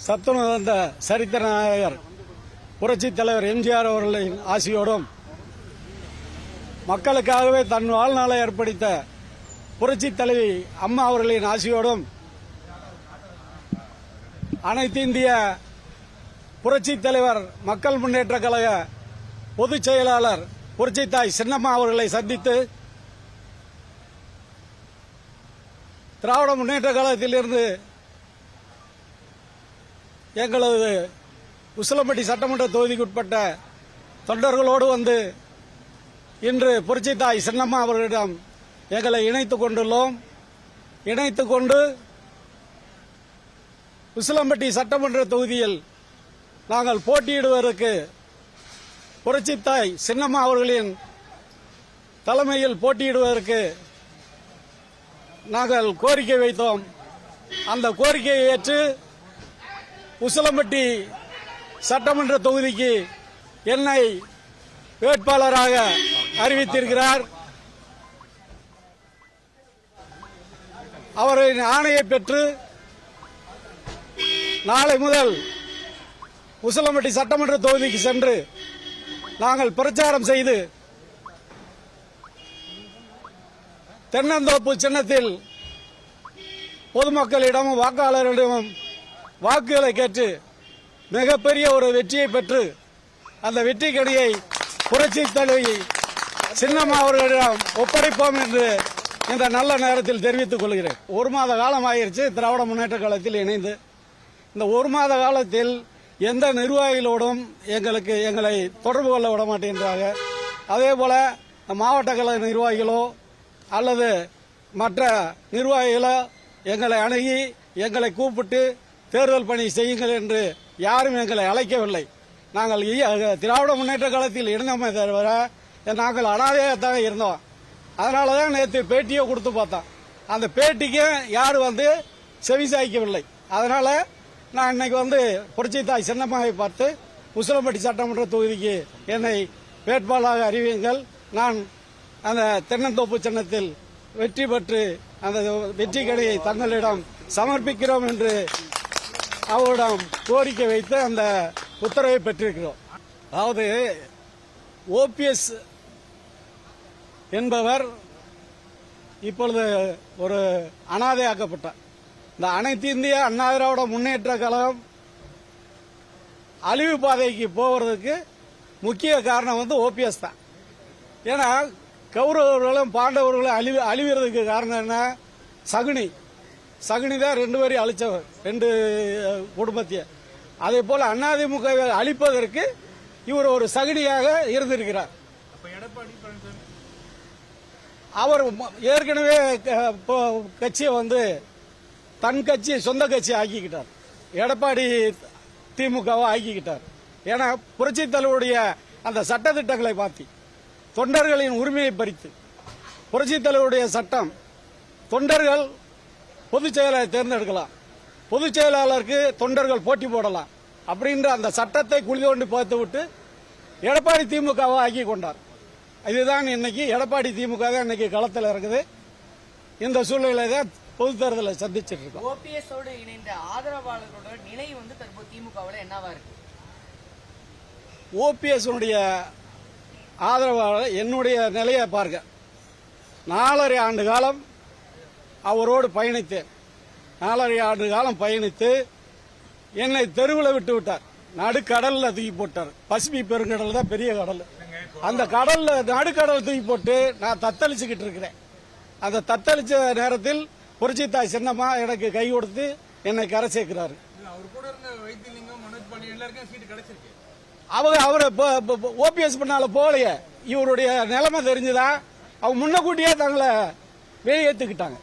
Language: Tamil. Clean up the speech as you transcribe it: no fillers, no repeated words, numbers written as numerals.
சத்துணர்ந்த சரித்திர நாயகர் புரட்சி தலைவர் எம்ஜிஆர் அவர்களின் ஆசியோடும் மக்களுக்காகவே தன் வாழ்நாளை அர்ப்பணித்த புரட்சி தலைவி அம்மா அவர்களின் ஆசியோடும் அனைத்து இந்திய புரட்சி தலைவர் மக்கள் முன்னேற்ற கழக பொதுச் செயலாளர் புரட்சி தாய் சின்னம்மா அவர்களை சந்தித்து திராவிட முன்னேற்ற கழகத்திலிருந்து எங்களது உசிலம்பட்டி சட்டமன்ற தொகுதிக்குட்பட்ட தொண்டர்களோடு வந்து இன்று புரட்சி தாய் சின்னம்மா அவர்களிடம் எங்களை இணைத்துக் கொண்டுள்ளோம். இணைத்துக் கொண்டு உசிலம்பட்டி சட்டமன்ற தொகுதியில் நாங்கள் போட்டியிடுவதற்கு புரட்சி தாய் சின்னம்மா அவர்களின் தலைமையில் போட்டியிடுவதற்கு நாங்கள் கோரிக்கை வைத்தோம். அந்த கோரிக்கையை ஏற்று உசிலம்பட்டி சட்டமன்ற தொகுதிக்கு என்னை வேட்பாளராக அறிவித்திருக்கிறார். அவரின் ஆணையை பெற்று நாளை முதல் உசிலம்பட்டி சட்டமன்ற தொகுதிக்கு சென்று நாங்கள் பிரச்சாரம் செய்து தென்னந்தோப்பு சின்னத்தில் பொதுமக்களிடமும் வாக்காளர்களிடமும் வாக்குகளை கேட்டு மிகப்பெரிய ஒரு வெற்றியை பெற்று அந்த வெற்றி கடியை புரட்சி தலைவி சின்னம்மா அவர்களிடம் ஒப்படைப்போம் என்று இந்த நல்ல நேரத்தில் தெரிவித்துக் கொள்கிறேன். ஒரு மாத காலம் ஆயிருச்சு திராவிட முன்னேற்ற கழகத்தில் இணைந்து. இந்த ஒரு மாத காலத்தில் எந்த நிர்வாகிகளோடும் எங்களை தொடர்பு கொள்ள விட மாட்டேன்றாங்க. அதே போல மாவட்ட கழக நிர்வாகிகளோ அல்லது மற்ற நிர்வாகிகளோ எங்களை அணுகி எங்களை கூப்பிட்டு தேர்தல் பணி செய்யுங்கள் என்று யாரும் எங்களை அழைக்கவில்லை. நாங்கள் திராவிட முன்னேற்ற கழகத்தில் இருந்தோமே தவிர நாங்கள் அனாதையாகத்தான் இருந்தோம். அதனால தான் நேற்று பேட்டியை கொடுத்து பார்த்தோம். அந்த பேட்டிக்கு யாரும் வந்து செவிசாய்க்கவில்லை. அதனால நான் இன்னைக்கு வந்து புரட்சி தாய் சின்னம்மாவை பார்த்து உசிலம்பட்டி சட்டமன்ற தொகுதிக்கு என்னை வேட்பாளராக அறிவியுங்கள், நான் அந்த தென்னந்தோப்பு சின்னத்தில் வெற்றி பெற்று அந்த வெற்றி கடையை தங்களிடம் சமர்ப்பிக்கிறோம் என்று அவரிடம் கோரிக்கை வைத்து அந்த உத்தரவை பெற்றிருக்கிறோம். அதாவது ஓபிஎஸ் என்பவர் இப்பொழுது ஒரு அனாதையாக்கப்பட்டார். இந்த அனைத்து இந்திய அண்ணா திராவிட முன்னேற்ற கழகம் அழிவு பாதைக்கு போவதற்கு முக்கிய காரணம் வந்து ஓபிஎஸ் தான். ஏன்னா கௌரவர்களும் பாண்டவர்களும் அழிவுறதுக்கு காரணம் என்ன? சகுனி தான் 2 பேரையும் அழிச்சவர், 2 குடும்பத்தைய. அதே போல அதிமுக அழிப்பதற்கு இவர் ஒரு சகுனியாக இருந்திருக்கிறார். அவர் ஏற்கனவே கட்சியை வந்து தன் கட்சி சொந்த கட்சி ஆக்கிக்கிட்டார். எடப்பாடி திமுகவை ஆக்கிக்கிட்டார். ஏன்னா புரட்சி தலைவருடைய அந்த சட்டத்திட்டங்களை மாற்றி தொண்டர்களின் உரிமையை பறித்து புரட்சி தலைவருடைய சட்டம் தொண்டர்கள் பொதுச் செயலாளரை தேர்ந்தெடுக்கலாம், பொதுச் செயலாளருக்கு தொண்டர்கள் போட்டி போடலாம் அப்படின்ற அந்த சட்டத்தை குழி தோண்டி பார்த்து விட்டு எடப்பாடி திமுகவை ஆக்கி கொண்டார். இதுதான் இன்னைக்கு எடப்பாடி திமுக தான் இன்னைக்கு களத்தில் இருக்குது. இந்த சூழ்நிலை தான் பொது தேர்தலை சந்திச்சிட்டு இருக்கோம். ஓபிஎஸ் இணைந்த ஆதரவாளர்களோட நிலை வந்து தற்போது திமுகவில் என்னவா இருக்கு? ஓபிஎஸ் ஆதரவாளர் என்னுடைய நிலையை பாருங்க. 4.5 ஆண்டு காலம் அவரோடு பயணித்தேன். 4.5 ஆண்டு காலம் பயணித்து என்னை தெருவில் விட்டு விட்டார். நடுக்கடல்ல தூக்கி போட்டார். பசிபிக் பெருங்கடல் தான் பெரிய கடல். அந்த கடல்ல நடுக்கடல் தூக்கி போட்டு நான் தத்தளிச்சுக்கிட்டு இருக்கிறேன். அந்த தத்தளிச்ச நேரத்தில் புரட்சி தாய் சின்னம்மா எனக்கு கை கொடுத்து என்னை கரை சேர்க்கிறாரு. அவர் ஓபிஎஸ் பண்ணால போகலையே. இவருடைய நிலைமை தெரிஞ்சுதான் அவங்க முன்னக்கூட்டியே தங்களை வெளியேற்றுக்கிட்டாங்க.